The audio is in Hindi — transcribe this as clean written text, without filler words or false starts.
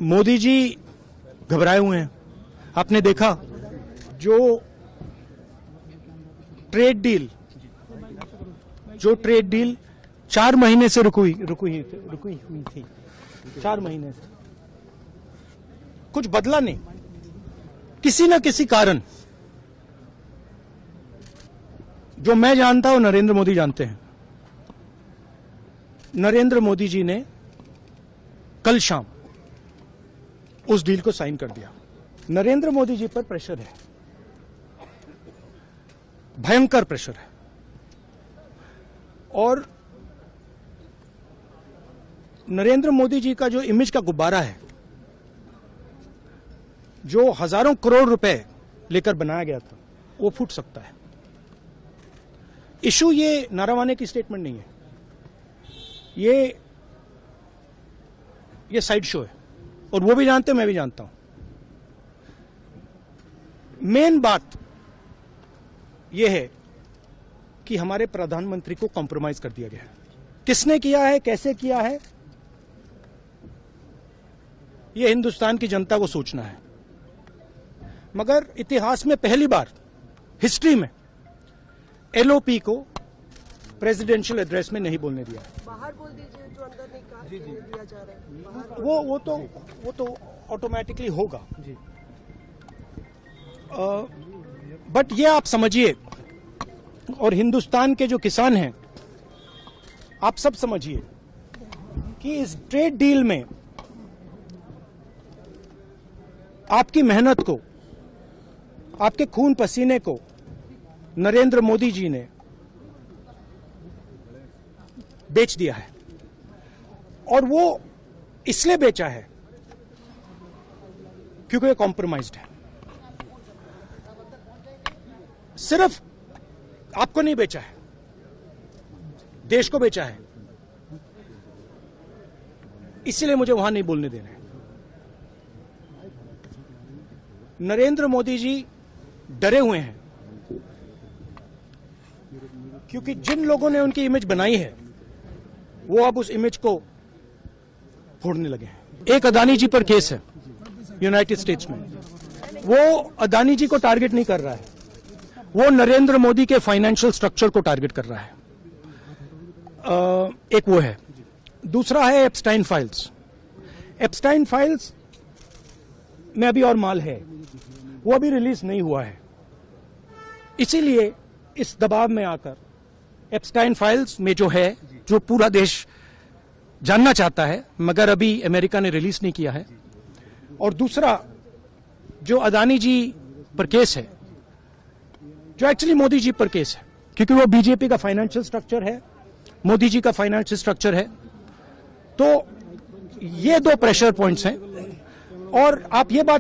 मोदी जी घबराए हुए हैं। आपने देखा जो ट्रेड डील 4 महीने से रुकी हुई थी 4 महीने से कुछ बदला नहीं। किसी न किसी कारण, जो मैं जानता हूं नरेंद्र मोदी जानते हैं, नरेंद्र मोदी जी ने कल शाम उस डील को साइन कर दिया। नरेंद्र मोदी जी पर प्रेशर है, भयंकर प्रेशर है, और नरेंद्र मोदी जी का जो इमेज का गुब्बारा है, जो हजारों करोड़ रुपए लेकर बनाया गया था, वो फूट सकता है। इशू ये नारावाने की स्टेटमेंट नहीं है, ये साइड शो है, और वो भी जानते हैं, मैं भी जानता हूं। मेन बात यह है कि हमारे प्रधानमंत्री को कॉम्प्रोमाइज कर दिया गया है। किसने किया है, कैसे किया है, यह हिंदुस्तान की जनता को सोचना है। मगर इतिहास में पहली बार, हिस्ट्री में, एलओपी को प्रेसिडेंशियल एड्रेस में नहीं बोलने दिया है। बाहर बोल दीजिए, जो अंदर नहीं कहा दिया जा रहा है। बाहर वो तो ऑटोमेटिकली होगा जी। बट ये आप समझिए, और हिंदुस्तान के जो किसान हैं, आप सब समझिए कि इस ट्रेड डील में आपकी मेहनत को, आपके खून पसीने को नरेंद्र मोदी जी ने बेच दिया है। और वो इसलिए बेचा है क्योंकि ये कॉम्प्रोमाइज्ड है। सिर्फ आपको नहीं बेचा है, देश को बेचा है। इसीलिए मुझे वहां नहीं बोलने देना है। नरेंद्र मोदी जी डरे हुए हैं, क्योंकि जिन लोगों ने उनकी इमेज बनाई है, वो अब उस इमेज को फोड़ने लगे हैं। एक अदानी जी पर केस है यूनाइटेड स्टेट्स में। वो अदानी जी को टारगेट नहीं कर रहा है, वो नरेंद्र मोदी के फाइनेंशियल स्ट्रक्चर को टारगेट कर रहा है। एक वो है। दूसरा है एप्स्टाइन फाइल्स। एप्स्टाइन फाइल्स में अभी और माल है, वो अभी रिलीज नहीं हुआ है। इसीलिए इस दबाव में आकर एप्स्टाइन फाइल्स में जो है, जो पूरा देश जानना चाहता है, मगर अभी अमेरिका ने रिलीज नहीं किया है। और दूसरा जो अदानी जी पर केस है, जो एक्चुअली मोदी जी पर केस है, क्योंकि वो बीजेपी का फाइनेंशियल स्ट्रक्चर है, मोदी जी का फाइनेंशियल स्ट्रक्चर है। तो ये 2 प्रेशर पॉइंट्स हैं। और आप ये बात